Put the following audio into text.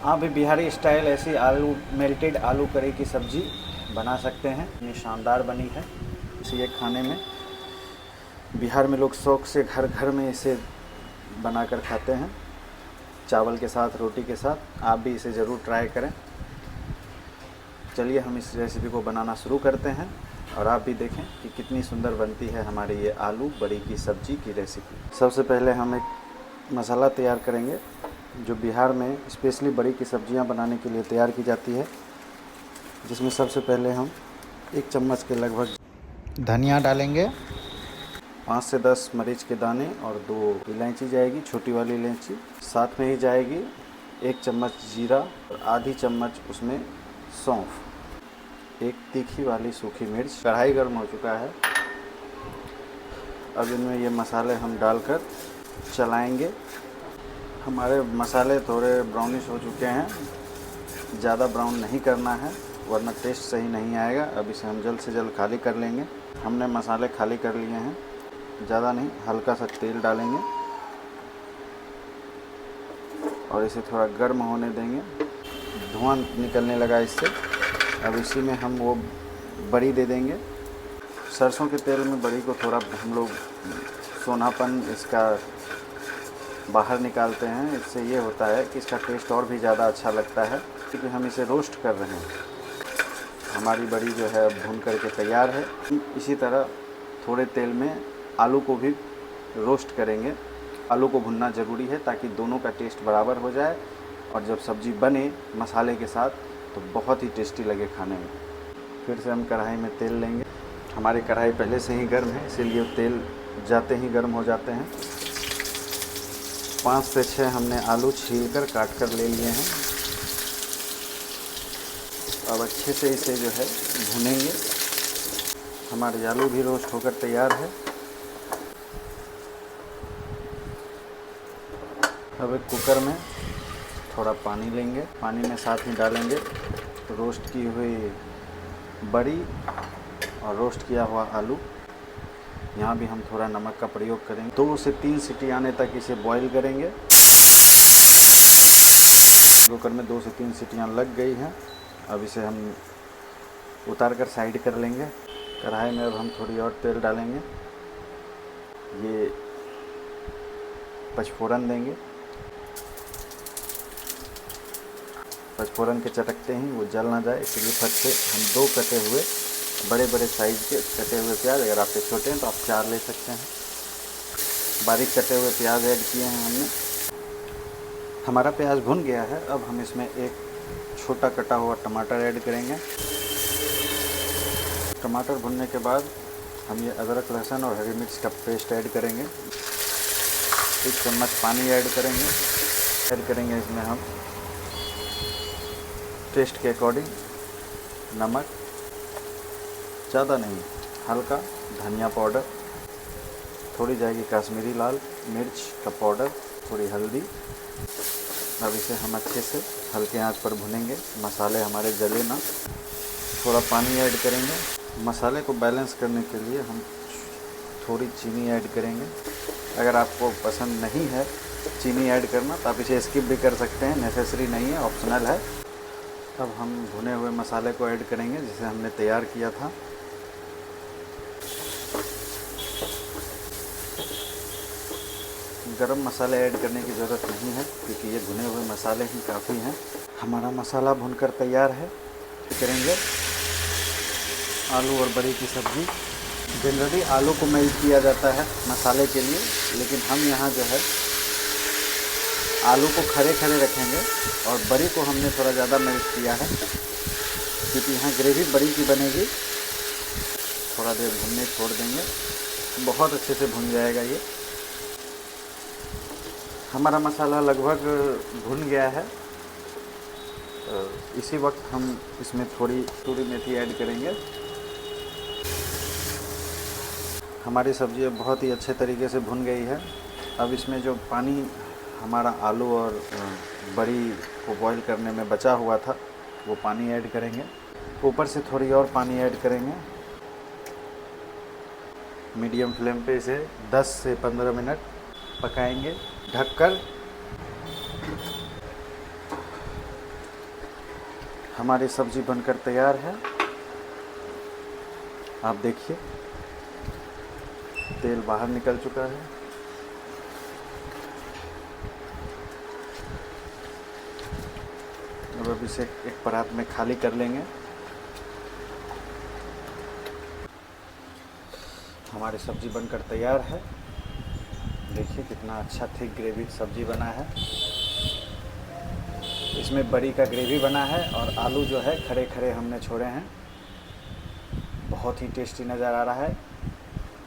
आप भी बिहारी स्टाइल ऐसी आलू मेल्टेड आलू करी की सब्ज़ी बना सकते हैं। ये शानदार बनी है। इसे खाने में बिहार में लोग शौक़ से घर घर में इसे बनाकर खाते हैं, चावल के साथ, रोटी के साथ। आप भी इसे ज़रूर ट्राई करें। चलिए हम इस रेसिपी को बनाना शुरू करते हैं और आप भी देखें कि कितनी सुंदर बनती है हमारी ये आलू बड़ी की सब्ज़ी की रेसिपी। सबसे पहले हम एक मसाला तैयार करेंगे जो बिहार में स्पेशली बड़ी की सब्जियां बनाने के लिए तैयार की जाती है, जिसमें सबसे पहले हम 1 चम्मच के लगभग धनिया डालेंगे, 5 से 10 मरीच के दाने और 2 इलायची जाएगी, छोटी वाली इलायची। साथ में ही जाएगी 1 चम्मच जीरा और आधी चम्मच उसमें सौंफ, 1 तीखी वाली सूखी मिर्च। कढ़ाई गर्म हो चुका है। अब इनमें ये मसाले हम डालकर चलाएंगे। हमारे मसाले थोड़े ब्राउनिश हो चुके हैं, ज़्यादा ब्राउन नहीं करना है वरना टेस्ट सही नहीं आएगा। अब इसे हम जल्द से जल्द खाली कर लेंगे। हमने मसाले खाली कर लिए हैं, ज़्यादा नहीं, हल्का सा तेल डालेंगे और इसे थोड़ा गर्म होने देंगे। धुआं निकलने लगा इससे। अब इसी में हम वो बड़ी दे देंगे। सरसों के तेल में बड़ी को थोड़ा हम लोग सोनापन इसका बाहर निकालते हैं। इससे ये होता है कि इसका टेस्ट और भी ज़्यादा अच्छा लगता है, क्योंकि हम इसे रोस्ट कर रहे हैं। हमारी बड़ी जो है भून करके तैयार है। इसी तरह थोड़े तेल में आलू को भी रोस्ट करेंगे। आलू को भुनना ज़रूरी है ताकि दोनों का टेस्ट बराबर हो जाए और जब सब्ज़ी बने मसाले के साथ तो बहुत ही टेस्टी लगे खाने में। फिर से हम कढ़ाई में तेल लेंगे। हमारी कढ़ाई पहले से ही गर्म है, इसीलिए तेल जाते ही गर्म हो जाते हैं। 5 से 6 हमने आलू छील कर काट कर ले लिए हैं। अब अच्छे से इसे जो है भुनेंगे। हमारे आलू भी रोस्ट होकर तैयार है। अब एक कुकर में थोड़ा पानी लेंगे, पानी में साथ में डालेंगे रोस्ट की हुई बड़ी और रोस्ट किया हुआ आलू। यहाँ भी हम थोड़ा नमक का प्रयोग करेंगे। 2 से 3 सीटी आने तक इसे बॉईल करेंगे। कुकर में 2 से 3 सीटियाँ लग गई हैं। अब इसे हम उतार कर साइड कर लेंगे। कढ़ाई में अब हम थोड़ी और तेल डालेंगे। ये पचफोरन देंगे। पचफोरन के चटकते ही वो जल ना जाए, इसलिए फट से हम 2 कटे हुए बड़े बड़े साइज़ के कटे हुए प्याज, अगर आपके छोटे हैं तो आप 4 ले सकते हैं, बारीक कटे हुए प्याज ऐड किए हैं हमने। हमारा प्याज भुन गया है। अब हम इसमें एक छोटा कटा हुआ टमाटर ऐड करेंगे। टमाटर भुनने के बाद हम ये अदरक, लहसुन और हरी मिर्च का पेस्ट ऐड करेंगे। 1 चम्मच पानी ऐड करेंगे इसमें हम टेस्ट के अकॉर्डिंग नमक, ज़्यादा नहीं, हल्का धनिया पाउडर, थोड़ी जाएगी कश्मीरी लाल मिर्च का पाउडर, थोड़ी हल्दी। अब इसे हम अच्छे से हल्के आंच पर भुनेंगे, मसाले हमारे जले ना। थोड़ा पानी ऐड करेंगे। मसाले को बैलेंस करने के लिए हम थोड़ी चीनी ऐड करेंगे। अगर आपको पसंद नहीं है चीनी ऐड करना तो आप इसे स्किप भी कर सकते हैं, नेसेसरी नहीं है, ऑप्शनल है। अब हम भुने हुए मसाले को ऐड करेंगे जिसे हमने तैयार किया था। गरम मसाले ऐड करने की ज़रूरत नहीं है क्योंकि ये भुने हुए मसाले ही काफ़ी हैं। हमारा मसाला भुनकर तैयार है। करेंगे आलू और बड़ी की सब्ज़ी। जनरली आलू को मेल्ट किया जाता है मसाले के लिए, लेकिन हम यहाँ जो है आलू को खड़े खड़े रखेंगे और बड़ी को हमने थोड़ा ज़्यादा मेल्ट किया है क्योंकि यहाँ ग्रेवी बड़ी की बनेगी। थोड़ा देर भुनने छोड़ देंगे, बहुत अच्छे से भुन जाएगा ये। हमारा मसाला लगभग भुन गया है। इसी वक्त हम इसमें थोड़ी कसूरी मेथी ऐड करेंगे। हमारी सब्ज़ी बहुत ही अच्छे तरीके से भुन गई है। अब इसमें जो पानी हमारा आलू और बड़ी को बॉईल करने में बचा हुआ था वो पानी ऐड करेंगे। ऊपर से थोड़ी और पानी ऐड करेंगे। मीडियम फ्लेम पे इसे 10 से 15 मिनट पकाएंगे ढककर। हमारी सब्ज़ी बनकर तैयार है। आप देखिए तेल बाहर निकल चुका है। अब इसे एक परात में खाली कर लेंगे। हमारी सब्ज़ी बनकर तैयार है। देखिए कितना अच्छा थिक ग्रेवी सब्ज़ी बना है। इसमें बड़ी का ग्रेवी बना है और आलू जो है खड़े खड़े हमने छोड़े हैं। बहुत ही टेस्टी नज़र आ रहा है।